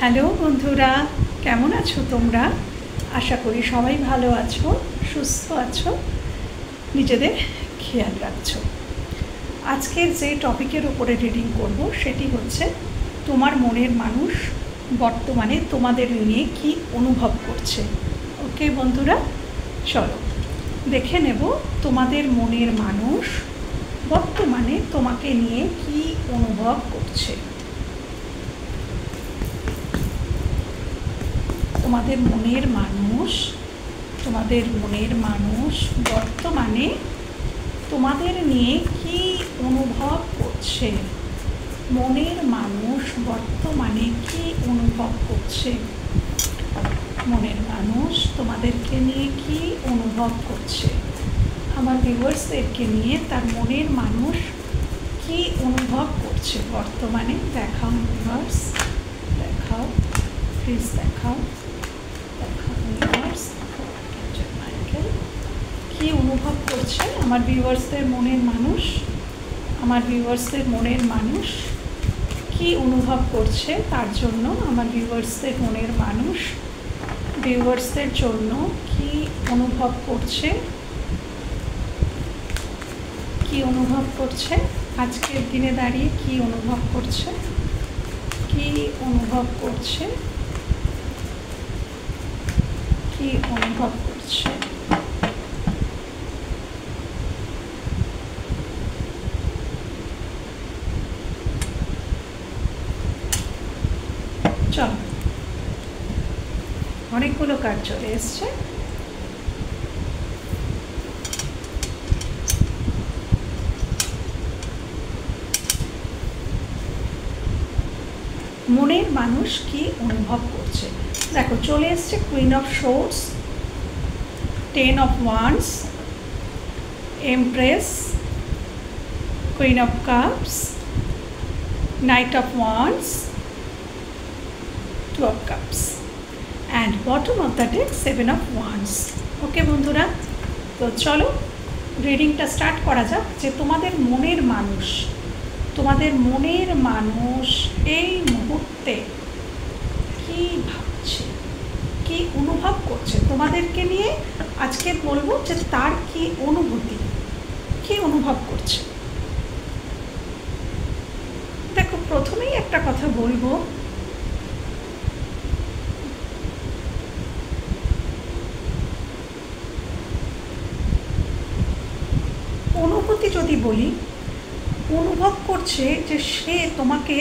Hello বন্ধুরা, কেমন আছো তোমরা? আশা করি সবাই ভালো আছো, সুস্থ আছো, নিজেদের খেয়াল রাখছো। আজকের যে টপিকের উপরে রিডিং করব সেটি হচ্ছে তোমার মনের মানুষ বর্তমানে তোমাদের নিয়ে কি অনুভব করছে। ওকে বন্ধুরা, চলো দেখে নেব তোমাদের মনের মানুষ বর্তমানে তোমাকে নিয়ে কি অনুভব করছে। তোমাদের মনের মানুষ বর্তমানে তোমাদের নিয়ে কি অনুভব করছে। মনের মানুষ বর্তমানে কি অনুভব করছে। মনের মানুষ তোমাদেরকে নিয়ে কি অনুভব করছে। আমার ভিউয়ার্সদেরকে নিয়ে তার মনের মানুষ কি অনুভব করছে বর্তমানে। দেখাও ভিউয়ার্স, দেখাও প্লিজ, দেখাও ভিউয়ার্স, কি অনুভব করছে আমার ভিউয়ার্সদের মনের মানুষ। আমার ভিউয়ার্সদের মনের মানুষ কি অনুভব করছে, তার জন্য আমার ভিউয়ার্সদের মনের মানুষ ভিউয়ার্সদের জন্য কি অনুভব করছে, কি অনুভব করছে আজকের দিনে দাঁড়িয়ে, কি অনুভব করছে, কি অনুভব করছে, কি অনুভব করছে। চলো, অনেকগুলো কার্ড চলে এসছে। মনের মানুষ কি অনুভব করছে, দেখো চলে এসছে queen of swords, 10 of wands, empress, queen of cups, night of wands, 2 of cups, and bottom of the deck 7 of wands. ওকে বন্ধুরা, তো চলো রিডিংটা স্টার্ট করা যাক। যে তোমাদের মনের মানুষ এই মুহূর্তে কি ভাবছে, কি অনুভব করছে তোমাদেরকে নিয়ে। আজকে বলবো যে তার কি অনুভূতি, কি অনুভব করছে। দেখো প্রথমেই একটা কথা বলবো, অনুভূতি যদি বলি, অনুভব করছে যে সে তোমাকে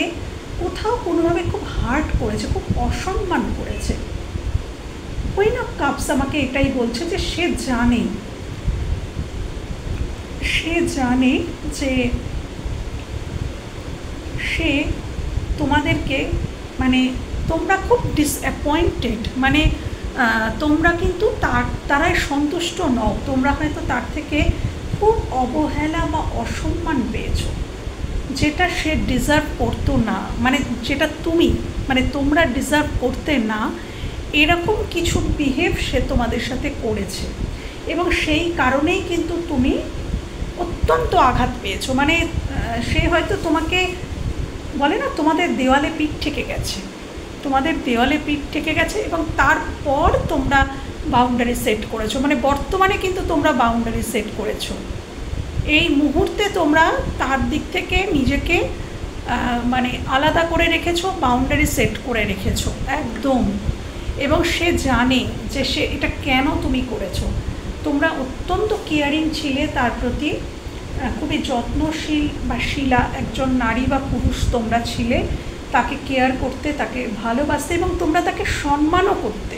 কোথাও কোনোভাবে খুব হার্ট করেছে, খুব অসম্মান করেছে। কুইন অফ কাপস আমাকে এটাই বলছে যে সে জানে যে সে তোমাদেরকে, মানে তোমরা খুব ডিসঅ্যাপয়েন্টেড, মানে তোমরা কিন্তু তারাই সন্তুষ্ট নও। তোমরা হয়তো তার থেকে খুব অবহেলা বা অসম্মান পেয়েছো, যেটা সে ডিজার্ভ করতো না, মানে যেটা তোমরা ডিজার্ভ করতে না, এরকম কিছু বিহেভ সে তোমাদের সাথে করেছে। এবং সেই কারণেই কিন্তু তুমি অত্যন্ত আঘাত পেয়েছো। মানে সে হয়তো তোমাকে বলে না, তোমাদের দেওয়ালে পিঠ ঠেকে গেছে, এবং তারপর তোমরা বাউন্ডারি সেট করেছো। মানে বর্তমানে কিন্তু তোমরা বাউন্ডারি সেট করেছো। এই মুহূর্তে তোমরা তার দিক থেকে নিজেকে মানে আলাদা করে রেখেছো, বাউন্ডারি সেট করে রেখেছো একদম। এবং সে জানে যে সে এটা কেন তুমি করেছো। তোমরা অত্যন্ত কেয়ারিং ছিলে তার প্রতি, খুবই যত্নশীল বা শিলা একজন নারী বা পুরুষ তোমরা ছিলে। তাকে কেয়ার করতে, তাকে ভালোবাসতে, এবং তোমরা তাকে সম্মানও করতে।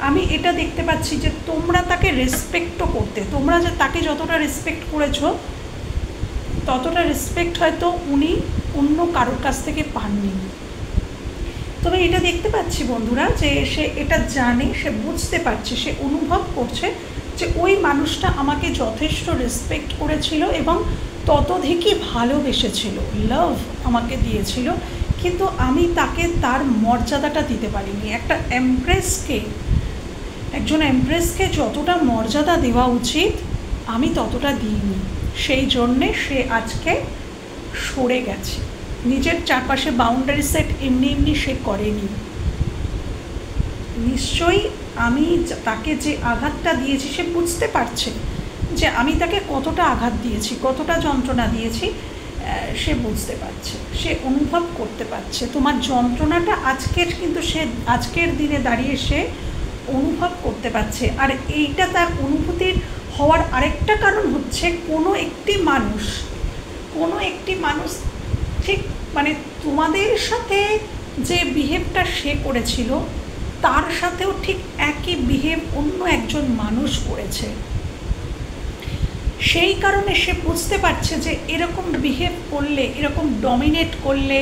আমি এটা দেখতে পাচ্ছি যে তোমরা তাকে রেসপেক্টও করতে। তোমরা যে তাকে যতটা রেসপেক্ট করেছো, ততটা রেসপেক্ট হয়তো উনি অন্য কারোর কাছ থেকে পাননি। তবে এটা দেখতে পাচ্ছি বন্ধুরা যে সে এটা জানে, সে বুঝতে পারছে, সে অনুভব করছে যে ওই মানুষটা আমাকে যথেষ্ট রেসপেক্ট করেছিল এবং ততধিকই ভালোবেসেছিল, লাভ আমাকে দিয়েছিল, কিন্তু আমি তাকে তার মর্যাদাটা দিতে পারিনি। একজন এমপ্রেসকে যতটা মর্যাদা দেওয়া উচিত আমি ততটা দিইনি, সেই জন্যে সে আজকে সরে গেছে। নিজের চারপাশে বাউন্ডারি সেট এমনি এমনি সে করেনি। নিশ্চয়ই আমি তাকে যে আঘাতটা দিয়েছি সে বুঝতে পারছে যে আমি তাকে কতটা আঘাত দিয়েছি, কতটা যন্ত্রণা দিয়েছি, সে বুঝতে পারছে, সে অনুভব করতে পারছে। তোমার যন্ত্রণাটা আজকের দিনে দাঁড়িয়ে সে অনুভব করতে পারছে। আর এইটা তার অনুভূতির হওয়ার আরেকটা কারণ হচ্ছে কোনো একটি মানুষ ঠিক মানে তোমাদের সাথে যে বিহেভটা সে করেছিল তার সাথেও ঠিক একই বিহেভ অন্য একজন মানুষ করেছে। সেই কারণে সে বুঝতে পারছে যে এরকম বিহেভ করলে, এরকম ডমিনেট করলে,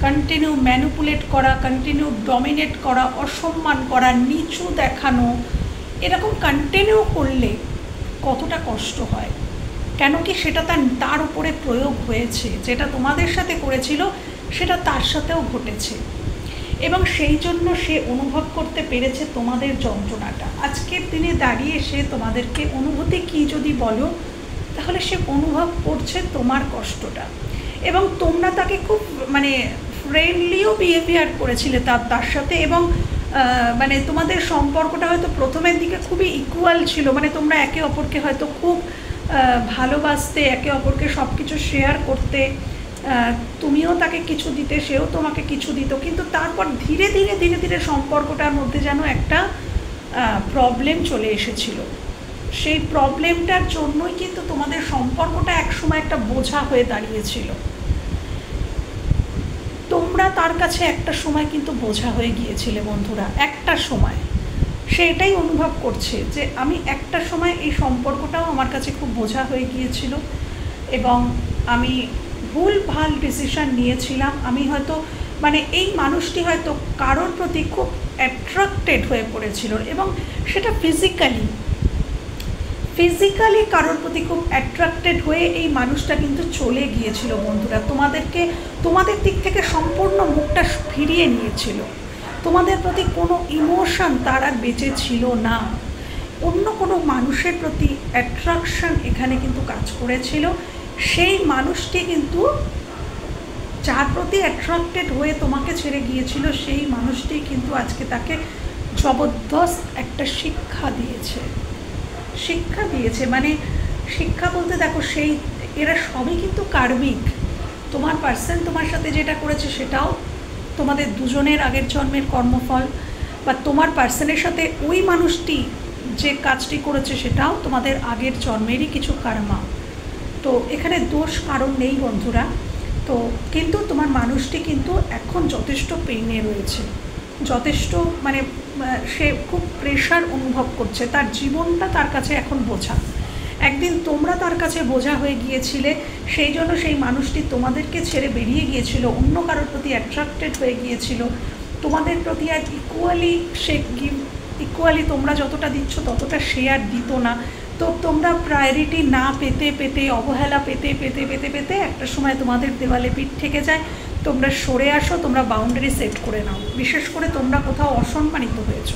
কন্টিনিউ ম্যানিপুলেট করা, কন্টিনিউ ডমিনেট করা, অসম্মান করা, নিচু দেখানো, এরকম কন্টিনিউ করলে কতটা কষ্ট হয়। কেন কি সেটা তার উপরে প্রয়োগ হয়েছে, যেটা তোমাদের সাথে করেছিল সেটা তার সাথেও ঘটেছে, এবং সেই জন্য সে অনুভব করতে পেরেছে তোমাদের যন্ত্রণাটা। আজকের দিনে দাঁড়িয়ে সে তোমাদেরকে অনুভূতি কী যদি বলো, তাহলে সে অনুভব করছে তোমার কষ্টটা। এবং তোমরা তাকে খুব মানে ফ্রেন্ডলিও বিহেভিয়ার করেছিলে তার সাথে, এবং মানে তোমাদের সম্পর্কটা হয়তো প্রথমের দিকে খুবই ইকুয়াল ছিল, মানে তোমরা একে অপরকে হয়তো খুব ভালোবাসতে, একে অপরকে সব কিছু শেয়ার করতে, তুমিও তাকে কিছু দিতে, সেও তোমাকে কিছু দিত। কিন্তু তারপর ধীরে ধীরে ধীরে ধীরে সম্পর্কটার মধ্যে যেন একটা প্রবলেম চলে এসেছিল। সেই প্রবলেমটার জন্যই কিন্তু তোমাদের সম্পর্কটা একসময় একটা বোঝা হয়ে দাঁড়িয়েছিল। তোমরা তার কাছে একটা সময় কিন্তু বোঝা হয়ে গিয়েছিলে বন্ধুরা, একটা সময়। সে এটাই অনুভব করছে যে আমি একটা সময় এই সম্পর্কটাও আমার কাছে খুব বোঝা হয়ে গিয়েছিল, এবং আমি ভুলভাল ডিসিশন নিয়েছিলাম। আমি হয়তো মানে এই মানুষটি হয়তো কারোর প্রতি খুব অ্যাট্রাক্টেড হয়ে পড়েছিল, এবং সেটা ফিজিক্যালি কারোর প্রতি খুব অ্যাট্রাক্টেড হয়ে এই মানুষটা কিন্তু চলে গিয়েছিল বন্ধুরা। তোমাদের দিক থেকে সম্পূর্ণ মুখটা ফিরিয়ে নিয়েছিল, তোমাদের প্রতি কোনো ইমোশন তার আর বেঁচে ছিল না। অন্য কোনো মানুষের প্রতি অ্যাট্রাকশন এখানে কিন্তু কাজ করেছিল। সেই মানুষটি কিন্তু যার প্রতি অ্যাট্রাক্টেড হয়ে তোমাকে ছেড়ে গিয়েছিল, সেই মানুষটি কিন্তু আজকে তাকে জবরদস্ত একটা শিক্ষা দিয়েছে। মানে শিক্ষা বলতে দেখো, এরা সবই কিন্তু কার্মিক। তোমার পার্সন তোমার সাথে যেটা করেছে সেটাও তোমাদের দুজনের আগের জন্মের কর্মফল, বা তোমার পার্সনের সাথে ওই মানুষটি যে কাজটি করেছে সেটাও তোমাদের আগের জন্মেরই কিছু কার্মা। তো এখানে দোষ কারণ নেই বন্ধুরা। তো কিন্তু তোমার মানুষটি কিন্তু এখন যথেষ্ট পেইনে রয়েছে, যথেষ্ট মানে সে খুব প্রেশার অনুভব করছে, তার জীবনটা তার কাছে এখন বোঝা। একদিন তোমরা তার কাছে বোঝা হয়ে গিয়েছিলে, সেই জন্য সেই মানুষটি তোমাদেরকে ছেড়ে বেরিয়ে গিয়েছিল, অন্য কারোর প্রতি অ্যাট্রাক্টেড হয়ে গিয়েছিল। তোমাদের প্রতি আর ইকুয়ালি তোমরা যতটা দিচ্ছ ততটা সে আর দিত না। তো তোমরা প্রায়োরিটি না পেতে পেতে, অবহেলা পেতে পেতে পেতে পেতে একটা সময় তোমাদের দেওয়ালে পিঠ থেকে যায়, তোমরা সরে আসো, তোমরা বাউন্ডারি সেট করে নাও। বিশেষ করে তোমরা কোথাও অসম্মানিত হয়েছো,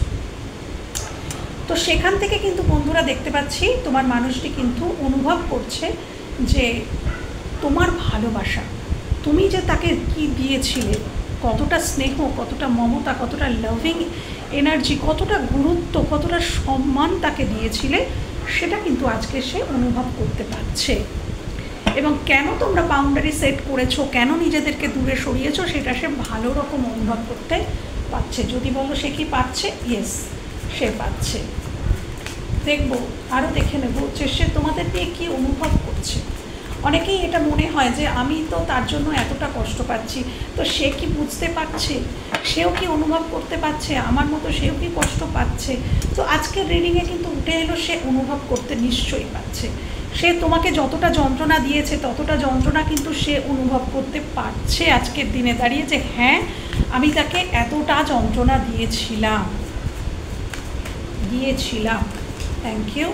তো সেখান থেকে কিন্তু বন্ধুরা দেখতে পাচ্ছি তোমার মানুষটি কিন্তু অনুভব করছে যে তোমার ভালোবাসা, তুমি যে তাকে কি দিয়েছিলে, কতটা স্নেহ, কতটা মমতা, কতটা লাভিং এনার্জি, কতটা গুরুত্ব, কতটা সম্মান তাকে দিয়েছিলে, সেটা কিন্তু আজকে সে অনুভব করতে পারছে। এবং কেন তোমরা বাউন্ডারি সেট করেছো, কেন নিজেদেরকে দূরে সরিয়েছো, সেটা সে ভালো রকম অনুভব করতে পারছে। যদি বলো সে কি পাচ্ছে, ইয়েস সে পাচ্ছে। দেখবো, আরও দেখে নেবো যে সে তোমাদের নিয়ে কী অনুভব করছে। অনেকেই এটা মনে হয় যে আমি তো তার জন্য এতটা কষ্ট পাচ্ছি, তো সে কি বুঝতে পারছে, সেও কি অনুভব করতে পারছে আমার মতো, সেও কি কষ্ট পাচ্ছে। তো আজকের রিডিংয়ে কিন্তু উঠে এলো সে অনুভব করতে নিশ্চয়ই পারছে। সে তোমাকে যতটা যন্ত্রণা দিয়েছে ততটা যন্ত্রণা কিন্তু সে অনুভব করতে পারছে আজকের দিনে দাঁড়িয়ে, যে হ্যাঁ আমি তাকে এতটা যন্ত্রণা দিয়েছিলাম। Thank you.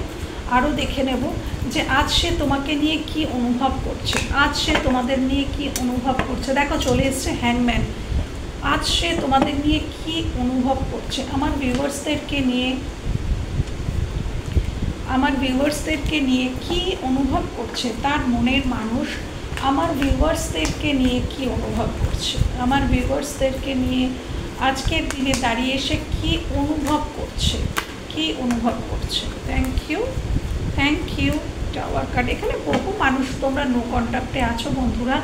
আরও দেখে নেব যে আজ সে তোমাকে নিয়ে কি অনুভব করছে, আজ সে তোমাদের নিয়ে কি অনুভব করছে। দেখো চলে এসছে হ্যাংম্যান। আজ সে তোমাদের নিয়ে কি অনুভব করছে, আমার ভিউয়ার্সদেরকে নিয়ে কি অনুভব করছে তার মনের মানুষ আমার ভিউয়ার্সদেরকে নিয়ে কি অনুভব করছে, আমার ভিউয়ার্সদেরকে নিয়ে আজকের দিনে দাঁড়িয়ে এসে কি অনুভব করছে, কি অনুভব করছে। Thank you tower card. এখানে বহু মানুষ তোমরা নো কন্ট্যাক্টে আছো বন্ধুরা।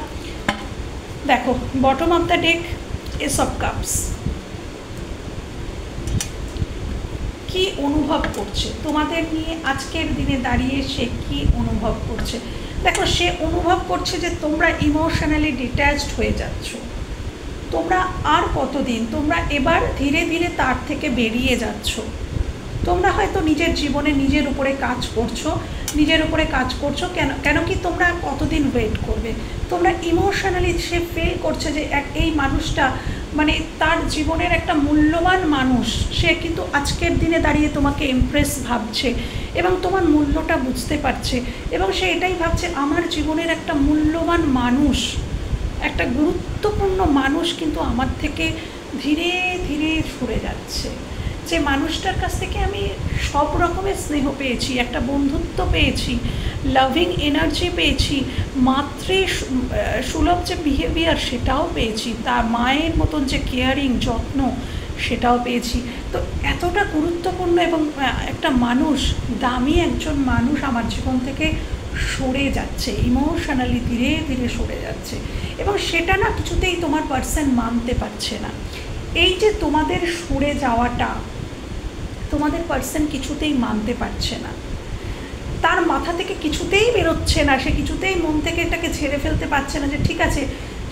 দেখো bottom of the deck ace of cups, কি অনুভব করছে তোমাদের নিয়ে আজকের দিনে দাঁড়িয়ে সে কি অনুভব করছে। দেখো সে অনুভব করছে যে তোমরা ইমোশনালি ডিট্যাচড হয়ে যাচ্ছ। তোমরা আর কতদিন, তোমরা এবার ধীরে ধীরে তার থেকে বেরিয়ে যাচ্ছ। তোমরা হয়তো নিজের জীবনে নিজের উপরে কাজ করছো, কেন কি তোমরা কতদিন ওয়েট করবে। তোমরা ইমোশনালি সে ফিল করছে যে এই মানুষটা মানে তার জীবনের একটা মূল্যবান মানুষ, সে কিন্তু আজকের দিনে দাঁড়িয়ে তোমাকে ইমপ্রেস ভাবছে এবং তোমার মূল্যটা বুঝতে পারছে এবং সে এটাই ভাবছে আমার জীবনের একটা মূল্যবান মানুষ, একটা গুরুত্বপূর্ণ মানুষ কিন্তু আমার থেকে ধীরে ধীরে সরে যাচ্ছে। যে মানুষটার কাছ থেকে আমি সব রকমের স্নেহ পেয়েছি, একটা বন্ধুত্ব পেয়েছি, লাভিং এনার্জি পেয়েছি, সুলভ যে বিহেভিয়ার সেটাও পেয়েছি, তার মায়ের মতন যে কেয়ারিং যত্ন সেটাও পেয়েছি। তো এতটা গুরুত্বপূর্ণ এবং একটা মানুষ, দামি একজন মানুষ আমার জীবন থেকে সরে যাচ্ছে, ইমোশনালি ধীরে ধীরে সরে যাচ্ছে এবং সেটা না কিছুতেই তোমার পার্সন মানতে পারছে না। এই যে তোমাদের সরে যাওয়াটা তোমাদের পার্সন কিছুতেই মানতে পারছে না, তার মাথা থেকে কিছুতেই বেরোচ্ছে না, সে কিছুতেই মন থেকে এটাকে ছেড়ে ফেলতে পারছে না যে ঠিক আছে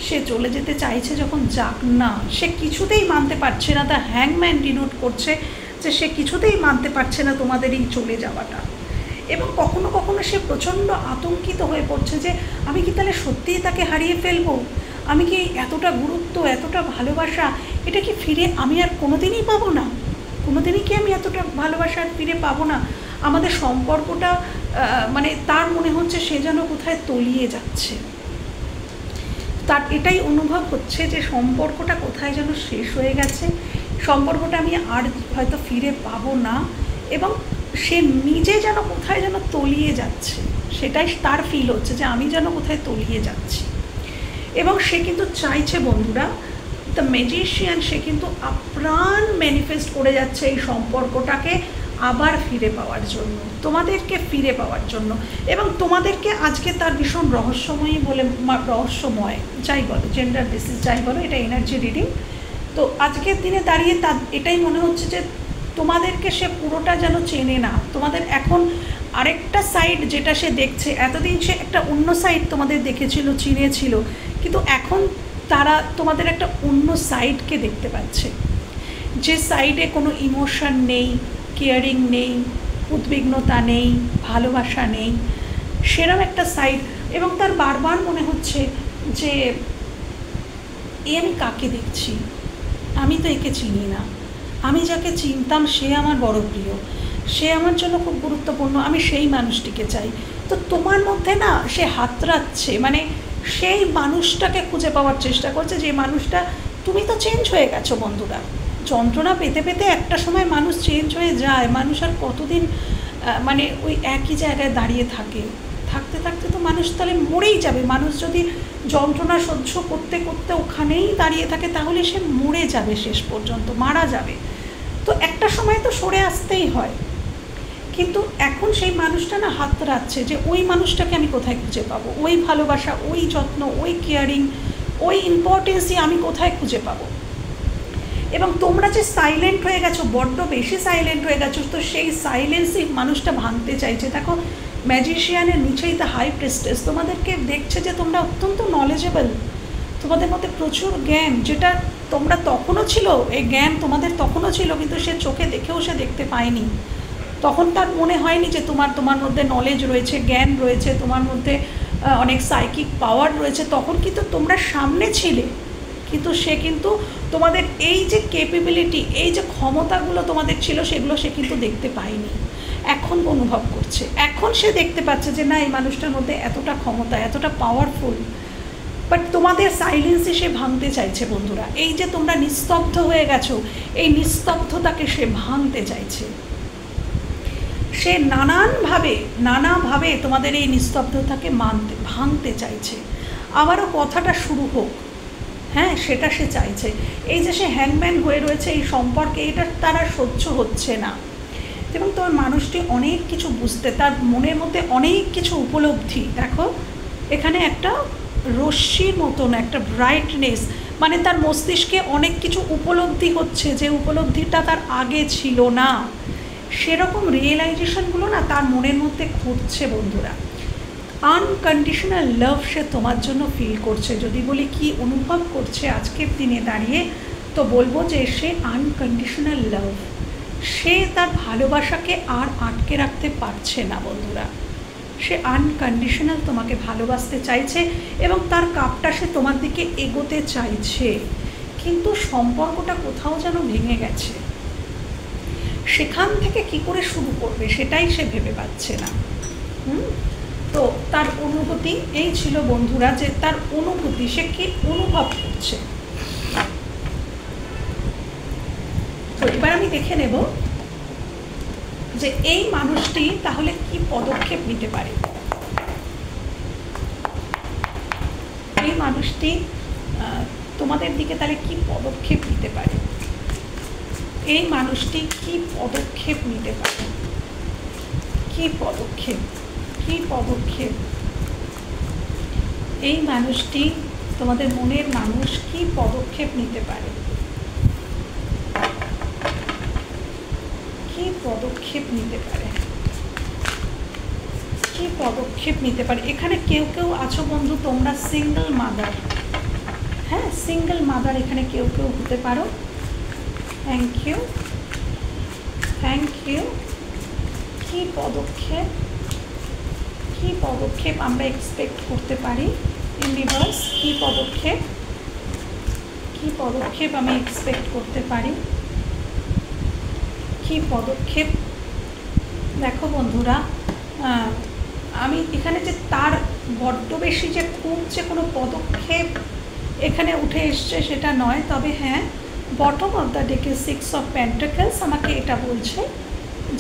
সে চলে যেতে চাইছে যখন যাক না, সে কিছুতেই মানতে পারছে না। দ্য হ্যাংম্যান ডিনোট করছে যে সে কিছুতেই মানতে পারছে না তোমাদের এই চলে যাওয়াটা এবং কখনো কখনো সে প্রচণ্ড আতঙ্কিত হয়ে পড়ছে যে আমি কি তাহলে সত্যিই তাকে হারিয়ে ফেলবো, আমি কি এতটা গুরুত্ব, এতটা ভালোবাসা এটা কি ফিরে আমি আর কোনোদিনই পাবো না, কোনোদিনই কি আমি এতটা ভালোবাসা আর ফিরে পাবো না। আমাদের সম্পর্কটা মানে তার মনে হচ্ছে সে যেন কোথায় তলিয়ে যাচ্ছে, তার এটাই অনুভব হচ্ছে যে সম্পর্কটা কোথায় যেন শেষ হয়ে গেছে, সম্পর্কটা আমি আর হয়তো ফিরে পাবো না এবং সে নিজে যেন কোথায় যেন তলিয়ে যাচ্ছে, সেটাই তার ফিল হচ্ছে যে আমি যেন কোথায় তলিয়ে যাচ্ছি। এবং সে কিন্তু চাইছে বন্ধুরা, দ্য ম্যাজিশিয়ান, সে কিন্তু আপ্রাণ ম্যানিফেস্ট করে যাচ্ছে এই সম্পর্কটাকে আবার ফিরে পাওয়ার জন্য, তোমাদেরকে ফিরে পাওয়ার জন্য এবং তোমাদেরকে আজকে তার ভীষণ রহস্যময় যাই বলো, জেন্ডার বেসিস যাই বলো, এটা এনার্জি রিডিং। তো আজকের দিনে দাঁড়িয়ে তার এটাই মনে হচ্ছে যে তোমাদেরকে সে পুরোটা যেন চেনে না, তোমাদের এখন আরেকটা সাইড যেটা সে দেখছে, এতদিন সে একটা অন্য সাইড তোমাদের দেখেছিল, চিনেছিল, কিন্তু এখন তারা তোমাদের একটা অন্য সাইডকে দেখতে পাচ্ছে, যে সাইডে কোনো ইমোশন নেই, কেয়ারিং নেই, উদ্বিগ্নতা নেই, ভালোবাসা নেই, সেরকম একটা সাইড। এবং তার বারবার মনে হচ্ছে যে আমি কাকে দেখছি, আমি তো একে চিনি না, আমি যাকে চিনতাম সে আমার বড় প্রিয়, সে আমার জন্য খুব গুরুত্বপূর্ণ, আমি সেই মানুষটিকে চাই। তো তোমার মধ্যে না সে হাতড়াচ্ছে, মানে সেই মানুষটাকে খুঁজে পাওয়ার চেষ্টা করছে, যে মানুষটা, তুমি তো চেঞ্জ হয়ে গেছো বন্ধুরা, যন্ত্রণা পেতে পেতে একটা সময় মানুষ চেঞ্জ হয়ে যায়, মানুষ আর কতদিন মানে ওই একই জায়গায় দাঁড়িয়ে থাকতে থাকতে তো মানুষ তাহলে মরেই যাবে। মানুষ যদি যন্ত্রণা সহ্য করতে করতে ওখানেই দাঁড়িয়ে থাকে তাহলে সে মরে যাবে, শেষ পর্যন্ত মারা যাবে। তো একটা সময় তো সরে আসতেই হয়, কিন্তু এখন সেই মানুষটা না হাতড়াচ্ছে যে ওই মানুষটাকে আমি কোথায় খুঁজে পাবো, ওই ভালোবাসা, ওই যত্ন, ওই কেয়ারিং, ওই ইম্পর্টেন্সই আমি কোথায় খুঁজে পাবো। এবং তোমরা যে সাইলেন্ট হয়ে গেছো, বড্ড বেশি সাইলেন্ট হয়ে গেছো, তো সেই সাইলেন্সই মানুষটা ভাঙতে চাইছে। দেখো ম্যাজিশিয়ানের নিচেই দ্য হাই প্রিস্টেস, তোমাদেরকে দেখছে যে তোমরা অত্যন্ত নলেজেবল, তোমাদের মধ্যে প্রচুর জ্ঞান, যেটা তোমরা তখনও ছিল, এই জ্ঞান তোমাদের তখনও ছিল, কিন্তু সে চোখে দেখেও সে দেখতে পায়নি। তখন তার মনে হয়নি যে তোমার মধ্যে নলেজ রয়েছে, জ্ঞান রয়েছে, তোমার মধ্যে অনেক সাইকিক পাওয়ার রয়েছে, তখন কিন্তু তোমরা সামনে ছিলে, কিন্তু সে কিন্তু তোমাদের এই যে ক্যাপাবিলিটি, এই যে ক্ষমতাগুলো তোমাদের ছিল সেগুলো সে কিন্তু দেখতে পায়নি, এখন অনুভব করছে। এখন সে দেখতে পাচ্ছে যে না, এই মানুষটার মধ্যে এতটা ক্ষমতা, এতটা পাওয়ারফুল, বাট তোমাদের সাইলেন্সই সে ভাঙতে চাইছে বন্ধুরা। এই যে তোমরা নিস্তব্ধ হয়ে গেছো, এই নিস্তব্ধতাকে সে ভাঙতে চাইছে, সে নানাভাবে তোমাদের এই নিস্তব্ধতাকে ভাঙতে চাইছে। আবারও কথাটা শুরু হোক, হ্যাঁ সেটা সে চাইছে। এই যে সে হ্যাংম্যান হয়ে রয়েছে এই সম্পর্কে, এটা তার আর সহ্য হচ্ছে না। এবং তোমার মানুষটি অনেক কিছু বুঝতে, তার মনের মধ্যে অনেক কিছু উপলব্ধি, দেখো এখানে একটা রশ্মির মতন একটা ব্রাইটনেস, মানে তার মস্তিষ্কে অনেক কিছু উপলব্ধি হচ্ছে, যে উপলব্ধিটা তার আগে ছিল না। সেরকম রিয়েলাইজেশনগুলো না তার মনের মধ্যে ঘটছে বন্ধুরা। আনকন্ডিশনাল লাভ সে তোমার জন্য ফিল করছে। যদি বলি কি অনুভব করছে আজকের দিনে দাঁড়িয়ে, তো বলবো যে সে আনকন্ডিশনাল লাভ, সে তার ভালোবাসাকে আর আটকে রাখতে পারছে না বন্ধুরা। সে আনকন্ডিশনাল তোমাকে ভালোবাসতে চাইছে এবং তার কাপটা সে তোমার দিকে এগোতে চাইছে, কিন্তু সম্পর্কটা কোথাও যেন ভেঙে গেছে। সেখান থেকে কি করে শুরু করবে সেটাই সে ভেবে পাচ্ছে না। তো তার অনুভূতি এই ছিল বন্ধুরা, যে তার অনুভূতি সে কি অনুভব করছে। তো এবার আমি দেখে নেব যে এই মানুষটি তাহলে কি পদক্ষেপ নিতে পারে। এই মানুষটি তোমাদের দিকে তাহলে কি পদক্ষেপ নিতে পারে, এই মানুষটি কি পদক্ষেপ নিতে পারে, কি পদক্ষেপ, কি পদক্ষেপ এই মানুষটি, তোমাদের মনের মানুষ কি পদক্ষেপ নিতে পারে, কি পদক্ষেপ নিতে পারে, কি পদক্ষেপ নিতে পারে। এখানে কেউ কেউ আছো বন্ধু তোমরা সিঙ্গেল মাদার, হ্যাঁ সিঙ্গেল মাদার এখানে কেউ কেউ হতে পারো। Thank you, thank you. কি পদক্ষেপ, কি পদক্ষেপ আমরা এক্সপেক্ট করতে পারি ইউনিভার্স, কি পদক্ষেপ, কি পদক্ষেপ আমি এক্সপেক্ট করতে পারি, কি পদক্ষেপ। দেখো বন্ধুরা, আমি এখানে যে তার বড্ড বেশি যে খুব যে কোনো পদক্ষেপ এখানে উঠে এসছে সেটা নয়, তবে হ্যাঁ বটম অফ দ্য ডেকে 6 অফ পেন্টাকলস আমাকে এটা বলছে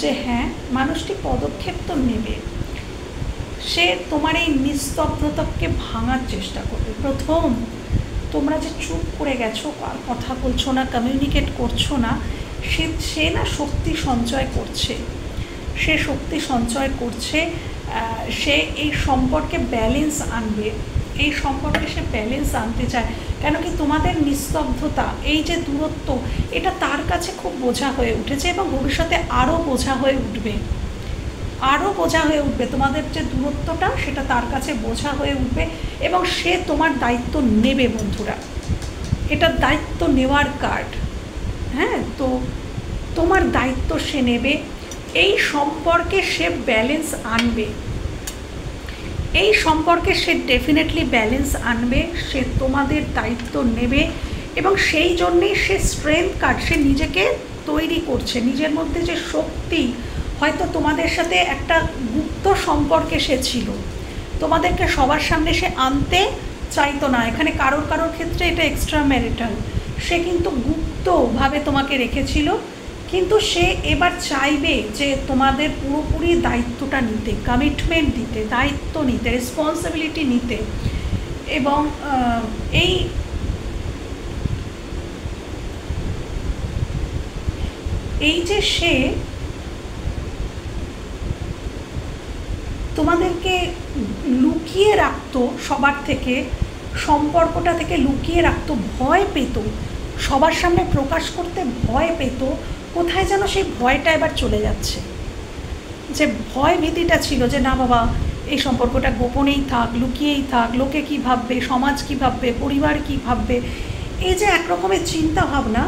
যে হ্যাঁ মানুষটি পদক্ষেপ তো নেবে, সে তোমার এই নিস্তব্ধতাকে ভাঙার চেষ্টা করবে। প্রথম তোমরা যে চুপ করে গেছো, আর কথা বলছো না, কমিউনিকেট করছো না, সে না শক্তি সঞ্চয় করছে, সে শক্তি সঞ্চয় করছে, সে এই সম্পর্কে ব্যালেন্স আনবে, এই সম্পর্কে সে ব্যালেন্স আনতে চায়। কেন কি তোমাদের নিস্তব্ধতা, এই যে দূরত্ব, এটা তার কাছে খুব বোঝা হয়ে উঠেছে এবং ভবিষ্যতে আরও বোঝা হয়ে উঠবে, আরও বোঝা হয়ে উঠবে। তোমাদের যে দূরত্বটা সেটা তার কাছে বোঝা হয়ে উঠবে এবং সে তোমার দায়িত্ব নেবে বন্ধুরা। এটা দায়িত্ব নেওয়ার কার্ড, হ্যাঁ তো তোমার দায়িত্ব সে নেবে, এই সম্পর্কে সে ব্যালেন্স আনবে, এই সম্পর্কে সে ডেফিনেটলি ব্যালেন্স আনবে, সে তোমাদের দায়িত্ব নেবে এবং সেই জন্যেই সে স্ট্রেংথ কার্ড, সে নিজেকে তৈরি করছে, নিজের মধ্যে যে শক্তি, হয়তো তোমাদের সাথে একটা গুপ্ত সম্পর্কে সে ছিল, তোমাদেরকে সবার সামনে সে আনতে চাইতো না, এখানে কারোর কারোর ক্ষেত্রে এটা এক্সট্রা ম্যারিটাল, সে কিন্তু গুপ্তভাবে তোমাকে রেখেছিল, কিন্তু সে এবার চাইবে যে তোমাদের পুরোপুরি দায়িত্বটা নিতে, কমিটমেন্ট দিতে, দায়িত্ব নিতে, রেসপন্সিবিলিটি নিতে। এবং এই যে সে তোমাদেরকে লুকিয়ে রাখতো সবার থেকে, সম্পর্কটা থেকে লুকিয়ে রাখতো, ভয় পেত, সবার সামনে প্রকাশ করতে ভয় পেত, কোথায় যেন সেই ভয়টা এবার চলে যাচ্ছে। যে ভয় ভীতিটা ছিল যে না বাবা এই সম্পর্কটা গোপনেই থাক, লুকিয়েই থাক, লোকে কী ভাববে, সমাজ কী ভাববে, পরিবার কী ভাববে, এই যে একরকমের চিন্তা ভাবনা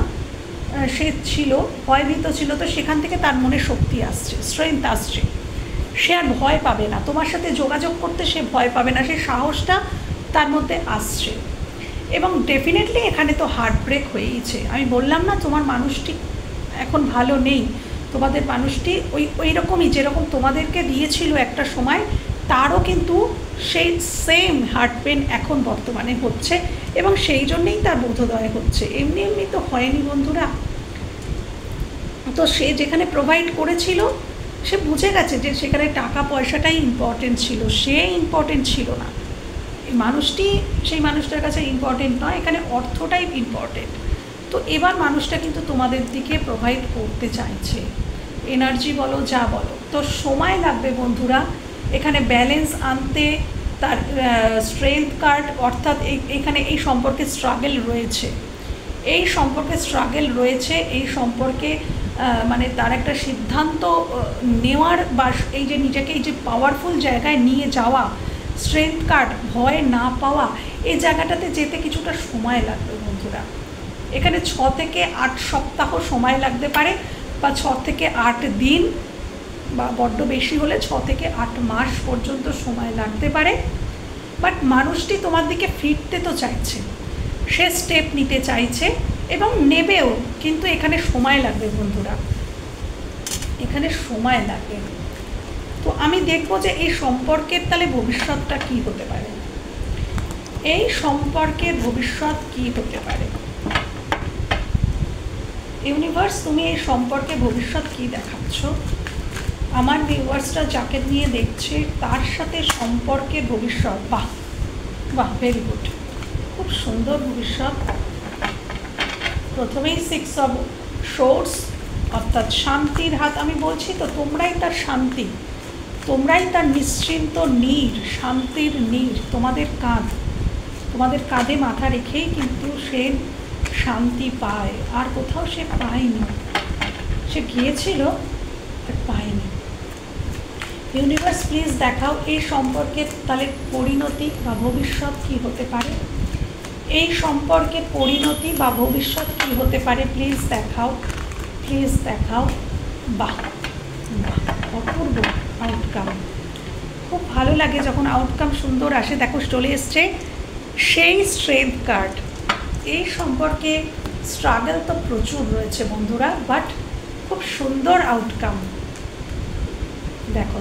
সে ছিল, ভয়ভীত ছিল, তো সেখান থেকে তার মনে শক্তি আসছে, স্ট্রেংথ আসছে, সে আর ভয় পাবে না, তোমার সাথে যোগাযোগ করতে সে ভয় পাবে না, সে সাহসটা তার মধ্যে আসছে। এবং ডেফিনেটলি এখানে তো হার্ট ব্রেক হয়েইছে, আমি বললাম না তোমার মানুষটি এখন ভালো নেই, তোমাদের মানুষটি ওই রকমই যেরকম তোমাদেরকে দিয়েছিল একটা সময়, তারও কিন্তু সেই সেম হার্ট পেন এখন বর্তমানে হচ্ছে এবং সেই জন্যেই তার বোধোদয় হচ্ছে, এমনি এমনি তো হয়নি বন্ধুরা। তো সে যেখানে প্রোভাইড করেছিল সে বুঝে গেছে যে সেখানে টাকা পয়সাটাই ইম্পর্টেন্ট ছিল, সে ইম্পর্টেন্ট ছিল না, মানুষটি সেই মানুষটার কাছে ইম্পর্টেন্ট নয়, এখানে অর্থটাই ইম্পর্টেন্ট। তো এবার মানুষটা কিন্তু তোমাদের দিকে প্রোভাইড করতে চাইছে, এনার্জি বলো যা বলো। তো সময় লাগবে বন্ধুরা এখানে ব্যালেন্স আনতে। তার স্ট্রেংথ কার্ড, অর্থাৎ এখানে এই সম্পর্কে স্ট্রাগল রয়েছে, এই সম্পর্কে স্ট্রাগল রয়েছে, এই সম্পর্কে মানে তার একটা সিদ্ধান্ত নেওয়ার বা এই যে নিজেকে এই যে পাওয়ারফুল জায়গায় নিয়ে যাওয়া, স্ট্রেংথ কার্ড, ভয় না পাওয়া, এই জায়গাটাতে যেতে কিছুটা সময় লাগবে বন্ধুরা। এখানে 6 থেকে 8 সপ্তাহ সময় লাগতে পারে, বা 6 থেকে 8 দিন, বা বড্ড বেশি হলে 6 থেকে 8 মাস পর্যন্ত সময় লাগতে পারে। বাট মানুষটি তোমার দিকে ফিরতে তো চাইছে, সে স্টেপ নিতে চাইছে এবং নেবেও, কিন্তু এখানে সময় লাগবে বন্ধুরা, এখানে সময় লাগবে। তো আমি দেখব যে এই সম্পর্কের তাহলে ভবিষ্যৎটা কী হতে পারে, এই সম্পর্কের ভবিষ্যৎ কী হতে পারে। ইউনিভার্স, তুমি এই সম্পর্কে ভবিষ্যৎ কী দেখাচ্ছ আমার ভিউয়ার্সরা যাকে নিয়ে দেখছে, তার সাথে সম্পর্কের ভবিষ্যৎ? বাহ বাহ, ভেরি গুড, খুব সুন্দর ভবিষ্যৎ। প্রথমেই 6 অফ সোর্স, অর্থাৎ শান্তির হাত। আমি বলছি তো, তোমরাই তার শান্তি, তোমরাই তার নিশ্চিন্ত নীড়, শান্তির নীড়। তোমাদের কাঁধে মাথা রেখেই কিন্তু সে শান্তি পায়, আর কোথাও সে পায়নি। সে গিয়েছিল পায়নি। ইউনিভার্স প্লিজ দেখাও এই সম্পর্কের তাহলে পরিণতি বা ভবিষ্যৎ কী হতে পারে, এই সম্পর্কের পরিণতি বা ভবিষ্যৎ কী হতে পারে, প্লিজ দেখাও, প্লিজ দেখাও। বাহ বাহ, অপূর্ব আউটকাম। খুব ভালো লাগে যখন আউটকাম সুন্দর আসে। দেখো চলে এসছে সেই স্ট্রেংথ কার্ড। এই সম্পর্কে স্ট্রাগল তো প্রচুর রয়েছে বন্ধুরা, বাট খুব সুন্দর আউটকাম। দেখো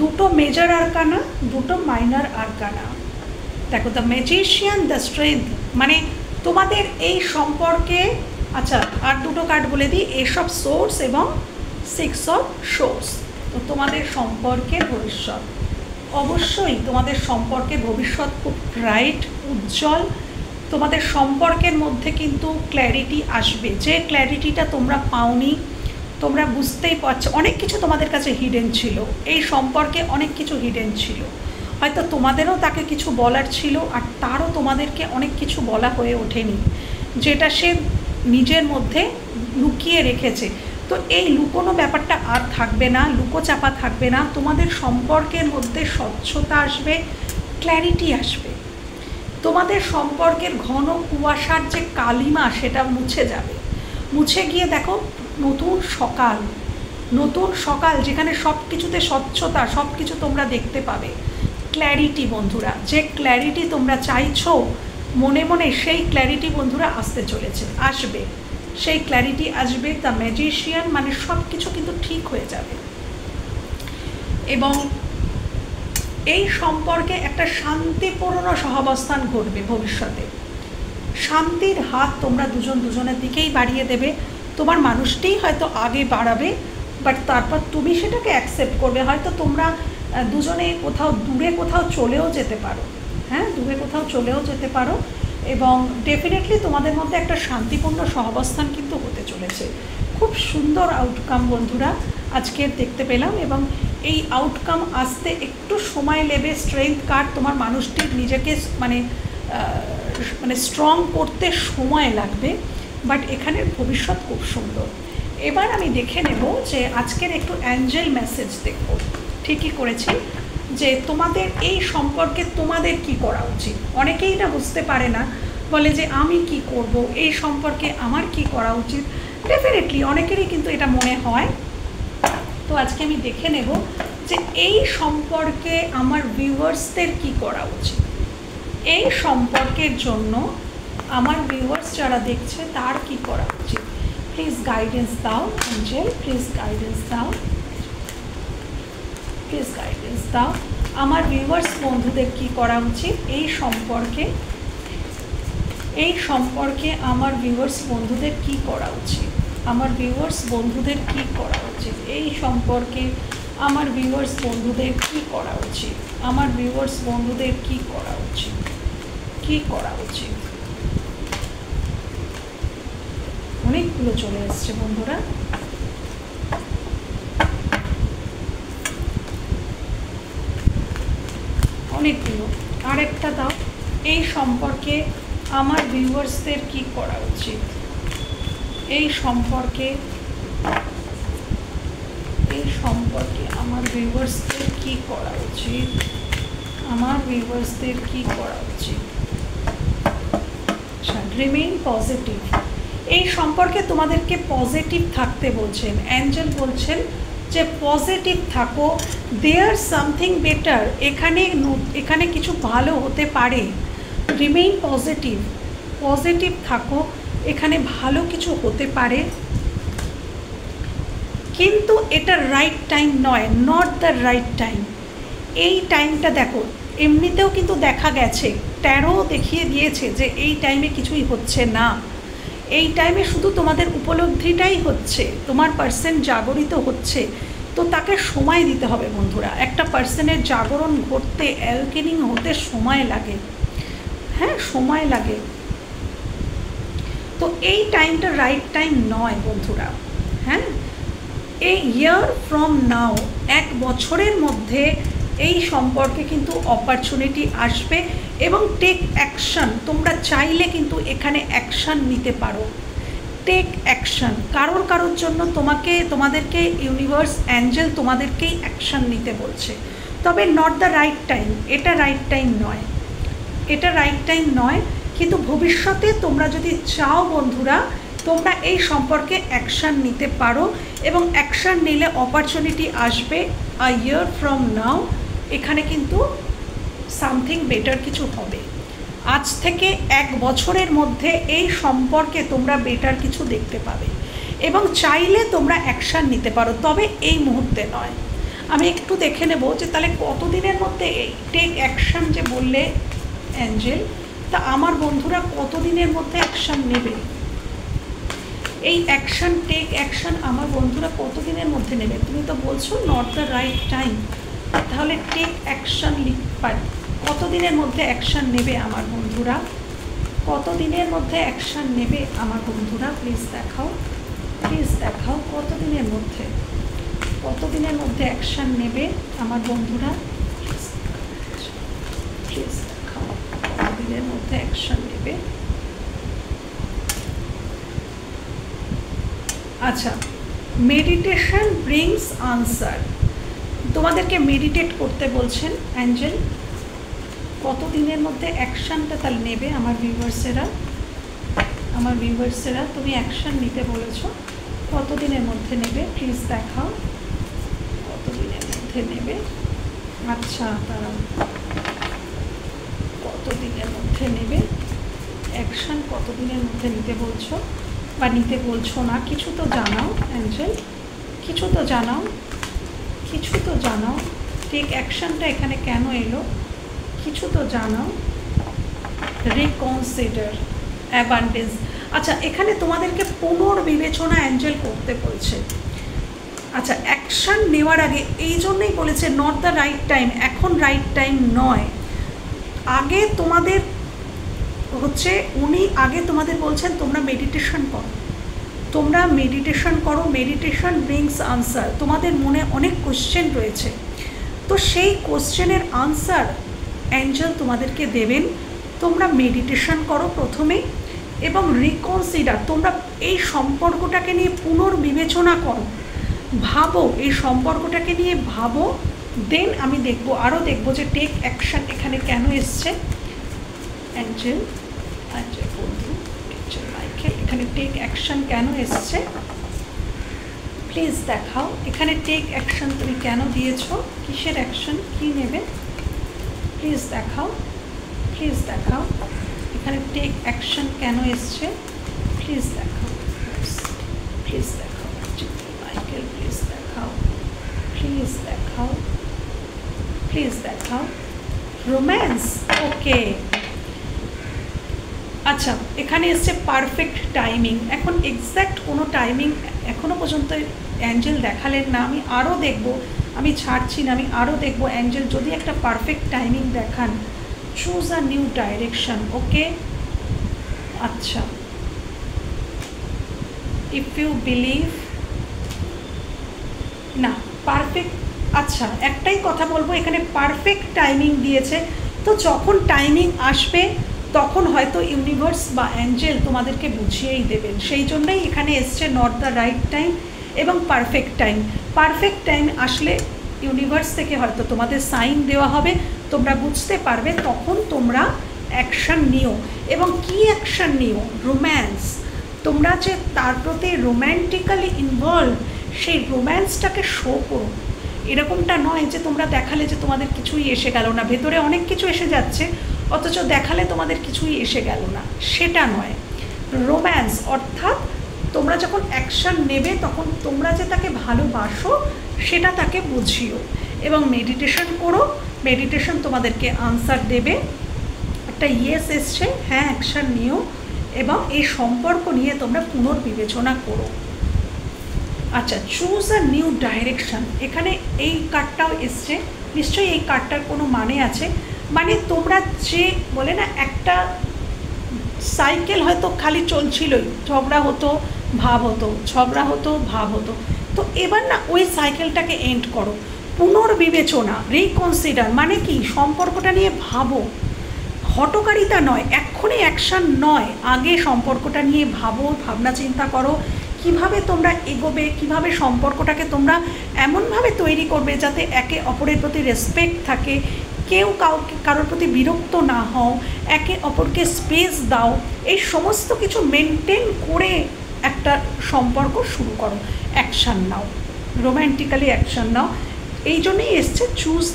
দুটো মেজর আরকানা, দুটো মাইনর আরকানা। দেখো দ্য ম্যাজিশিয়ান, দ্য স্ট্রেংথ, মানে তোমাদের এই সম্পর্কে, আচ্ছা আর দুটো কার্ড বলে দিই, এসব সোর্স এবং 6 অফ সোর্স। তো তোমাদের সম্পর্কের ভবিষ্যৎ, অবশ্যই তোমাদের সম্পর্কের ভবিষ্যৎ খুব ব্রাইট, উজ্জ্বল। তোমাদের সম্পর্কের মধ্যে কিন্তু ক্ল্যারিটি আসবে, যে ক্ল্যারিটিটা তোমরা পাওনি, তোমরা বুঝতেই পারছো অনেক কিছু তোমাদের কাছে হিডেন ছিল, এই সম্পর্কে অনেক কিছু হিডেন ছিল। হয়তো তোমাদেরও তাকে কিছু বলার ছিল, আর তারও তোমাদেরকে অনেক কিছু বলা হয়ে ওঠেনি, যেটা সে নিজের মধ্যে লুকিয়ে রেখেছে। তো এই লুকোনো ব্যাপারটা আর থাকবে না, লুকোচাপা থাকবে না। তোমাদের সম্পর্কের মধ্যে স্বচ্ছতা আসবে, ক্ল্যারিটি আসবে। তোমাদের সম্পর্কের ঘন কুয়াশার যে কালিমা, সেটা মুছে যাবে। মুছে গিয়ে দেখো নতুন সকাল, নতুন সকাল, যেখানে সব কিছুতে স্বচ্ছতা, সব কিছু তোমরা দেখতে পাবে। ক্ল্যারিটি বন্ধুরা, যে ক্ল্যারিটি তোমরা চাইছো মনে মনে, সেই ক্ল্যারিটি বন্ধুরা আসতে চলেছে, আসবে, সেই ক্ল্যারিটি আসবে। দ্য ম্যাজিশিয়ান, মানে সব কিছু কিন্তু ঠিক হয়ে যাবে। এবং এই সম্পর্কে একটা শান্তিপূর্ণ সহাবস্থান ঘটবে ভবিষ্যতে। শান্তির হাত তোমরা দুজন দুজনের দিকেই বাড়িয়ে দেবে। তোমার মানুষটিই হয়তো আগে বাড়াবে, বাট তারপর তুমি সেটাকে অ্যাকসেপ্ট করবে। হয়তো তোমরা দুজনে কোথাও দূরে কোথাও চলেও যেতে পারো, হ্যাঁ দূরে কোথাও চলেও যেতে পারো, এবং ডেফিনেটলি তোমাদের মধ্যে একটা শান্তিপূর্ণ সহাবস্থান কিন্তু হতে চলেছে। খুব সুন্দর আউটকাম বন্ধুরা আজকের দেখতে পেলাম, এবং এই আউটকাম আসতে একটু সময় নেবে। স্ট্রেংথ কার্ড, তোমার মানুষটির নিজেকে মানে স্ট্রং করতে সময় লাগবে, বাট এখানের ভবিষ্যৎ খুব সুন্দর। এবার আমি দেখে নেব যে আজকের একটু অ্যাঞ্জেল মেসেজ দেখব। ঠিকই করেছি, যে তোমাদের এই সম্পর্কে তোমাদের কি করা উচিত। অনেকেই না বুঝতে পারে না, বলে যে আমি কি করব, এই সম্পর্কে আমার কি করা উচিত। ডেফিনেটলি অনেকেরই কিন্তু এটা মনে হয়। তো আজকে আমি দেখে নেব যে এই সম্পর্কে আমার ভিউয়ার্সদের কি করা উচিত। এই সম্পর্কের জন্য আমার ভিউয়ার্স যারা দেখছে তার কি করা উচিত। প্লিজ গাইডেন্স দাও অ্যাঞ্জেল, প্লিজ গাইডেন্স দাও, প্লিজ গাইডেন্স দাও। আমার ভিউয়ার্স বন্ধুদের কি করা উচিত এই সম্পর্কে, এই সম্পর্কে আমার ভিউয়ার্স বন্ধুদের কি করা উচিত, আমার ভিউয়ার্স বন্ধুদের কি করা উচিত এই সম্পর্কে আমার ভিউয়ার্স বন্ধুদের কি করা উচিত, আমার ভিউয়ার্স বন্ধুদের কি করা উচিত, কি করা উচিত? অনেকগুলো চলে আসছে বন্ধুরা। অনেকগুলো, আরেকটা দাও। এই সম্পর্কে আমার ভিউয়ার্সদের কি করা উচিত, এই সম্পর্কে আমার ভিউয়ার্সদের কি করা উচিত, আমার ভিউয়ার্সদের কি করা উচিত? আচ্ছা, রিমেইন পজিটিভ। এই সম্পর্কে তোমাদেরকে পজিটিভ থাকতে বলছেন, অ্যাঞ্জেল বলছেন যে পজিটিভ থাকো, দেয়ার সামথিং বেটার, এখানে কিছু ভালো হতে পারে। রিমেইন পজিটিভ, পজিটিভ থাকো, এখানে ভালো কিছু হতে পারে, কিন্তু এটা রাইট টাইম নয়, নট দ্য রাইট টাইম। এই টাইমটা দেখো, এমনিতেও কিন্তু দেখা গেছে, 13 দেখিয়ে দিয়েছে যে এই টাইমে কিছুই হচ্ছে না। এই টাইমে শুধু তোমাদের উপলব্ধিটাই হচ্ছে, তোমার পার্সন জাগরিত হচ্ছে, তো তাকে সময় দিতে হবে বন্ধুরা। একটা পার্সনের জাগরণ ঘটতে, অ্যাওয়েকেনিং হতে সময় লাগে, হ্যাঁ সময় লাগে। তো এই টাইমটা রাইট টাইম নয় বন্ধুরা, হ্যাঁ। এই ইয়ার ফ্রম নাও, 1 বছরের মধ্যে এই সম্পর্কে কিন্তু অপরচুনিটি আসবে এবং টেক অ্যাকশন, তোমরা চাইলে কিন্তু এখানে অ্যাকশন নিতে পারো। টেক অ্যাকশন, কারোর জন্য তোমাদেরকে ইউনিভার্স, অ্যাঞ্জেল তোমাদেরকেই অ্যাকশন নিতে বলছে, তবে নট দ্য রাইট টাইম, এটা রাইট টাইম নয়, এটা রাইট টাইম নয়। কিন্তু ভবিষ্যতে তোমরা যদি চাও বন্ধুরা, তোমরা এই সম্পর্কে অ্যাকশান নিতে পারো এবং অ্যাকশান নিলে অপরচুনিটি আসবে। আ ইয়ার ফ্রম নাও, এখানে কিন্তু সামথিং বেটার কিছু হবে। আজ থেকে 1 বছরের মধ্যে এই সম্পর্কে তোমরা বেটার কিছু দেখতে পাবে এবং চাইলে তোমরা অ্যাকশান নিতে পারো, তবে এই মুহূর্তে নয়। আমি একটু দেখে নেব যে তাহলে কতদিনের মধ্যে এই টেক অ্যাকশান যে বললে অ্যাঞ্জেল, তা আমার বন্ধুরা কতদিনের মধ্যে অ্যাকশান নেবে? এই অ্যাকশান, টেক অ্যাকশান আমার বন্ধুরা কতদিনের মধ্যে নেবে? তুমি তো বলছো নট দ্য রাইট টাইম, তাহলে টেক অ্যাকশান কতদিনের মধ্যে অ্যাকশান নেবে আমার বন্ধুরা? কতদিনের মধ্যে অ্যাকশান নেবে আমার বন্ধুরা? প্লিজ দেখাও, প্লিজ দেখাও, কতদিনের মধ্যে, কতদিনের মধ্যে অ্যাকশান নেবে আমার বন্ধুরা? প্লিজ দেখাও কতদিনের মধ্যে অ্যাকশান নেবে। আচ্ছা, মেডিটেশন ব্রিংস আনসার, তোমাদেরকে মেডিটেট করতে বলছেন অ্যাঞ্জেল। কতদিনের মধ্যে অ্যাকশানটা তাহলে নেবে আমার ভিউয়ার্সেরা? আমার ভিউয়ার্সেরা তুমি অ্যাকশান নিতে বলেছ, কতদিনের মধ্যে নেবে প্লিজ দেখাও, কতদিনের মধ্যে নেবে? আচ্ছা, তারা কতদিনের মধ্যে নেবে অ্যাকশান, কতদিনের মধ্যে নিতে বলছো বা নিতে বলছো না? কিছু তো জানাও অ্যাঞ্জেল, কিছু তো জানাও, কিছু তো জানাও। টেক অ্যাকশানটা এখানে কেন এলো কিছু তো জানাও। Reconsider, abundance. আচ্ছা, এখানে তোমাদেরকে পুনর্বিবেচনা অ্যাঞ্জেল করতে বলছে। আচ্ছা, অ্যাকশান নেওয়ার আগে এই জন্যই বলেছে নট দ্য রাইট টাইম, এখন রাইট টাইম নয়। আগে তোমাদের হচ্ছে উনি আগে তোমাদের বলছেন তোমরা মেডিটেশন করো, তোমরা মেডিটেশন করো, মেডিটেশন ব্রিংস আনসার। তোমাদের মনে অনেক কোশ্চেন রয়েছে, তো সেই কোশ্চেনের আনসার অ্যাঞ্জেল তোমাদেরকে দেবেন। তোমরা মেডিটেশন করো প্রথমে এবং রিকনসিডার, তোমরা এই সম্পর্কটাকে নিয়ে পুনর্বিবেচনা করো, ভাবো, এই সম্পর্কটাকে নিয়ে ভাবো। দেন আমি দেখবো, আরও দেখবো যে টেক অ্যাকশান এখানে কেন এসছে। অ্যাঞ্জেল, অ্যাঞ্জেল বন্ধু, টিচার মাইকেল, এখানে টেক অ্যাকশান কেন এসছে প্লিজ দেখাও। এখানে টেক অ্যাকশান তুমি কেন দিয়েছো, কিসের অ্যাকশান, কী নেবে প্লিজ দেখাও, প্লিজ দেখাও। এখানে টেক অ্যাকশান কেন এসছে প্লিজ দেখাও, প্লিজ দেখাও মাইকেল, প্লিজ দেখাও, প্লিজ দেখাও, প্লিজ দেখাও। রোম্যান্স, ওকে। আচ্ছা, এখানে এসছে পারফেক্ট টাইমিং। এখন এক্স্যাক্ট কোনো টাইমিং এখনও পর্যন্ত অ্যাঞ্জেল দেখালেন না, আমি আরও দেখব আমি ছাড়ছি না, আমি আরও দেখবো অ্যাঞ্জেল যদি একটা পারফেক্ট টাইমিং দেখান। Choose a new direction. Okay, আচ্ছা, ইফ ইউ বিলিভ না পারফেক্ট, আচ্ছা একটাই কথা বলবো, এখানে পারফেক্ট টাইমিং দিয়েছে, তো যখন টাইমিং আসবে তখন হয়তো ইউনিভার্স বা অ্যাঞ্জেল তোমাদেরকে বুঝিয়েই দেবেন। সেই জন্যই এখানে এসছে নট দ্য রাইট টাইম এবং পারফেক্ট টাইম। পারফেক্ট টাইম আসলে ইউনিভার্স থেকে হয়তো তোমাদের সাইন দেওয়া হবে, তোমরা বুঝতে পারবে, তখন তোমরা অ্যাকশান নিও। এবং কী অ্যাকশান নিও? রোম্যান্স। তোমরা যে তার প্রতি রোম্যান্টিক্যালি ইনভলভ, সেই রোম্যান্সটাকে শো করো। এরকমটা নয় যে তোমরা দেখালে যে তোমাদের কিছুই এসে গেল না, ভেতরে অনেক কিছু এসে যাচ্ছে অথচ দেখালে তোমাদের কিছুই এসে গেল না, সেটা নয়। রোম্যান্স অর্থাৎ তোমরা যখন অ্যাকশান নেবে তখন তোমরা যে তাকে ভালোবাসো সেটা তাকে বুঝিও। এবং মেডিটেশন করো, মেডিটেশন তোমাদেরকে আনসার দেবে। একটা ইয়েস এসছে, হ্যাঁ অ্যাকশান নিও এবং এই সম্পর্ক নিয়ে তোমরা পুনর্বিবেচনা করো। আচ্ছা, চুজ আ নিউ ডাইরেকশান, এখানে এই কার্ডটাও এসছে, নিশ্চয়ই এই কার্ডটার কোনো মানে আছে। মানে তোমরা যে বলে না একটা সাইকেল হয়তো খালি চলছিলই, ঝগড়া হতো ভাব হতো, ঝগড়া হতো ভাব হতো, তো এবার না ওই সাইকেলটাকে এন্ড করো। পুনর্বিবেচনা, রিকনসিডার, মানে কি সম্পর্কটা নিয়ে ভাবো, হটকারিতা নয়, এক্ষুনি অ্যাকশান নয়, আগে সম্পর্কটা নিয়ে ভাবো, ভাবনা চিন্তা করো কিভাবে তোমরা এগোবে, কিভাবে সম্পর্কটাকে তোমরা এমনভাবে তৈরি করবে যাতে একে অপরের প্রতি রেসপেক্ট থাকে, কেউ কারোর প্রতি বিরক্ত না হও, একে অপরকে স্পেস দাও, এই সমস্ত কিছু মেনটেন করে একটা সম্পর্ক শুরু করো। অ্যাকশান নাও, রোম্যান্টিক্যালি অ্যাকশান নাও। এই জন্যই এসছে চুজ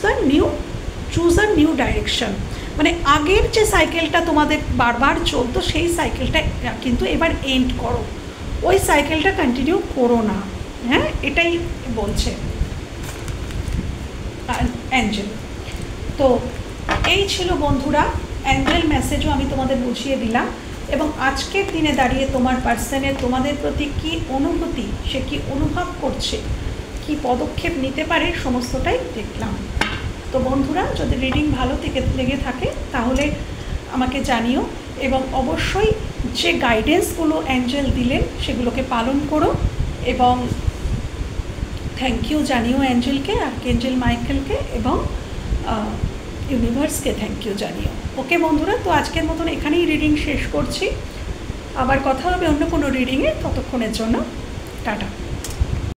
আ নিউ ডাইরেকশন। মানে আগের যে সাইকেলটা তোমাদের বারবার চলতো সেই সাইকেলটা কিন্তু এবার এন্ড করো, ওই সাইকেলটা কন্টিনিউ করো না। হ্যাঁ, এটাই বলছে অ্যাঞ্জেল। তো এই ছিল বন্ধুরা অ্যাঞ্জেল মেসেজও আমি তোমাদের বুঝিয়ে দিলাম। এবং আজকের দিনে দাঁড়িয়ে তোমার পার্সনের তোমাদের প্রতি কী অনুভূতি, সে কি অনুভব করছে, কি পদক্ষেপ নিতে পারে, সমস্তটাই দেখলাম। তো বন্ধুরা, যদি রিডিং ভালো লেগে থাকে তাহলে আমাকে জানিও এবং অবশ্যই যে গাইডেন্সগুলো অ্যাঞ্জেল দিলেন সেগুলোকে পালন করো এবং থ্যাংক ইউ জানিও অ্যাঞ্জেলকে, আর্কএঞ্জেল মাইকেলকে এবং ইউনিভার্সকে থ্যাংক ইউ জানিও। ওকে বন্ধুরা, তো আজকের মতন এখানেই রিডিং শেষ করছি, আবার কথা হবে অন্য কোনো রিডিংয়ে, ততক্ষণের জন্য টাটা।